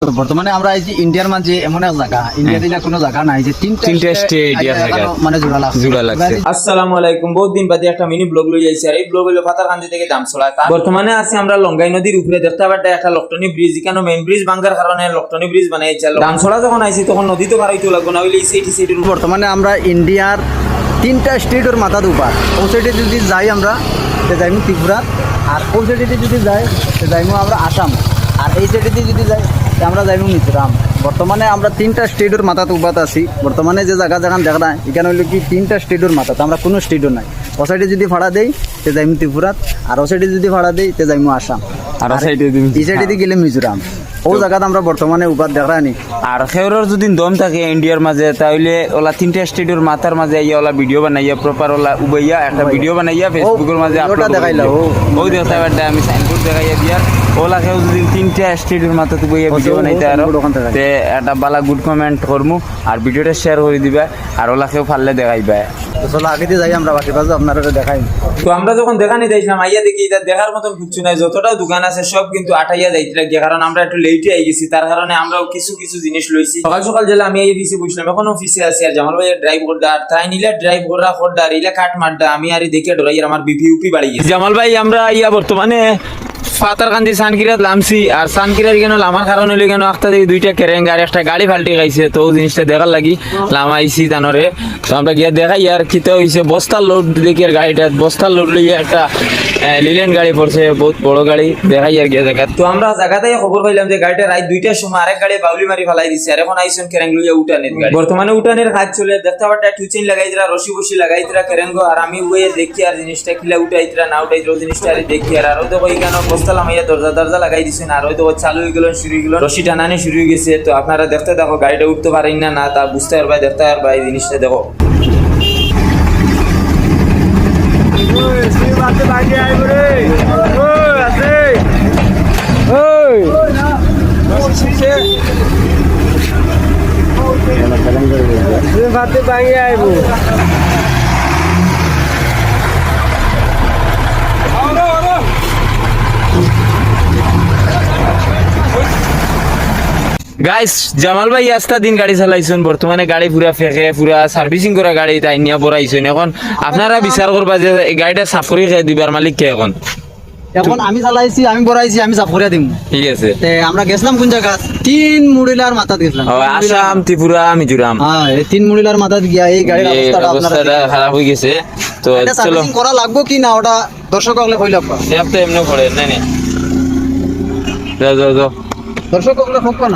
বর্তমানে আমরা এই যে ইন্ডিয়ার মাঝে এমন এক জায়গা ইন্ডিয়াতে কোনো জায়গা নাই যে তিনটা স্টেট মানে জোড়া লাগছে। আসসালামু আলাইকুম। বহুত দিন বাদে একটা মিনি ব্লগ লই আইছি। আর এই ব্লগ হলো পাতারকান্দি থেকে দামছড়া। বর্তমানে আছি আমরা লঙ্গাই নদীর উপরে, দেখতে পাচ্ছি একটা লকটনি ব্রিজ। এখানে মেইন ব্রিজ ভাঙার কারণে লকটনি ব্রিজ বানাইছে। দামছড়া যখন আইছি তখন নদী তো পার হইতে লাগবে না, হইলে সেইটি বর্তমানে আমরা ইন্ডিয়ার তিনটা স্টেটের মাথা দুপার। ও সাইডে যদি যাই আমরা যাইমু ত্রিপুরা, আর ও সাইডে যদি যাই যাইমু আমরা আসাম, আর এই সাইডে যদি যাই আমরা যাইমু মিজোরাম। বর্তমানে আমরা তিনটা স্টেটের মাথাতে উপাত আছি। বর্তমানে যে জায়গা জায়গা দেখা নাই এখানে হইলো কি তিনটা স্টেটের মাথাতে, আমরা কোনো স্টেটও নাই। ও সাইডে যদি ভাড়া দেই তে যাইমু ত্রিপুরা, আর ও সাইডে যদি ভাড়া দেই তে যাইমু আসাম, আর এই সাইডে গেলে মিজোরাম। ও জায়গাতে আমরা বর্তমানে উপাত দেখা নি। আর খেউরের যদি দম থাকে ইন্ডিয়ার মাঝে, তাহলে ওলা তিনটা স্টেটের মাথার মাঝে ইয়া ওলা ভিডিও বানাইয়া প্রপার ওলা উবাইয়া একটা ভিডিও বানাইয়া ফেসবুকের মাঝে আপলোড দেখাইলা। ও দেখতে পারতে আমি সাইনবোর্ড দেখাইয়া দিয়ার ওলা খেউ যদি তিনটা স্টেটের মাথাতে উবাইয়া ভিডিও বানাইতে আর তে একটা বালা গুড কমেন্ট করমু আর ভিডিওটা শেয়ার করে দিবা, আর ওলা খেউ ফাললে দেখাইবা। তো চলো আগে দিয়ে যাই আমরা, বাকি বাজু আপনারা দেখাই। তো আমরা যখন দেখানি যাইছিলাম আইয়া দেখি এটা দেখার মতন কিছু নাই। যতটা দোকান আছে সব কিন্তু আটাইয়া যাইতে লাগে, কারণ আমরা একটু লেটে আই গেছি। তার কারণে আমরাও কিছু কিছু জিনিস লইছি। সকাল সকাল যেলে আমি এই অফিসে বসলাম, এখন অফিসে আছি। আর জামাল ভাই ড্রাইভ করডা, আর তাই নিলে ড্রাইভ করা করডা, আর ইলা কাট মারডা। আমি আর দেখে ডরাই, আমার বিপি উপি বাড়ি গেছে। জামাল ভাই আমরা ইয়া বর্তমানে পাতারকান্দি সানকিরাত লামছি। আর সানকিরার কেন লামার কারণ হইলে কেন একটা থেকে দুইটা কেরেঙ্গা আর একটা গাড়ি ফাল্টে গাইছে। তো জিনিসটা দেখার লাগি লামাইছি জানরে। তো আমরা গিয়ে দেখাই আর কিতে হইছে বস্তার লোড দেখি, আর গাড়িটা বস্তার লোড লইয়া একটা লিলেন গাড়ি পড়ছে, বহুত বড় গাড়ি। দেখাই আর গিয়ে দেখা। তো আমরা জায়গাতেই খবর পাইলাম যে গাড়িটা রাত 2টার সময় আরেক গাড়ি বাউলি মারি ফেলাই দিছে। আর এখন আইসন কেরেঙ্গ লইয়া উঠানের গাড়ি। বর্তমানে উঠানের কাজ চলে, দেখতে পাটা টুচিন লাগাই দিরা, রশি বসি লাগাই দিরা কেরেঙ্গ। আর আমি ওয়ে দেখি আর জিনিসটা কিলা উঠাই দিরা না উঠাই দিরা জিনিসটা আর দেখি। আর ওই দেখো এখানে বস্তা লামাইয়া দরজা লাগাই দিছেন। আর ওই দেখো চালু হয়ে গেল, শুরু হয়ে গেল, রশি টানানি শুরু হয়ে গেছে। তো আপনারা দেখতে দেখো গাড়িটা উঠতে পারেন না না তা বুঝতে পারবা। দেখতে পারবা এই জিনিসটা দেখো। গাইস জামাল ভাই আস্তা দিন গাড়ি চালাইছেন, বর্তমানে গাড়ি পুরা ফেঁকে পুরা সার্ভিসিং করা গাড়ি তাই নিয়ে বড়াইছেন। এখন আপনারা বিচার করবা যে এই গাড়িটা সাফ করে খেয়ে দিবার মালিক কে? এখন আমি চালাইছি, আমি বড়াইছি, আমি সাফ করে দিম। ঠিক আছে। আমরা গেছিলাম কোন জায়গা? 3 মুড়িলার মাথাত গেছিলাম, আসাম, ত্রিপুরা, মিজোরাম। হ্যাঁ, এই 3 মুড়িলার মাথাত গিয়া এই গাড়ির অবস্থাটা খারাপ হয়ে গেছে। তো চলো সার্ভিসিং করা লাগবো কি না ওটা দর্শক হলে কই লাগবে। এমনি পড়ে নাই যাও যাও যাও দর্শক হলে হোক না।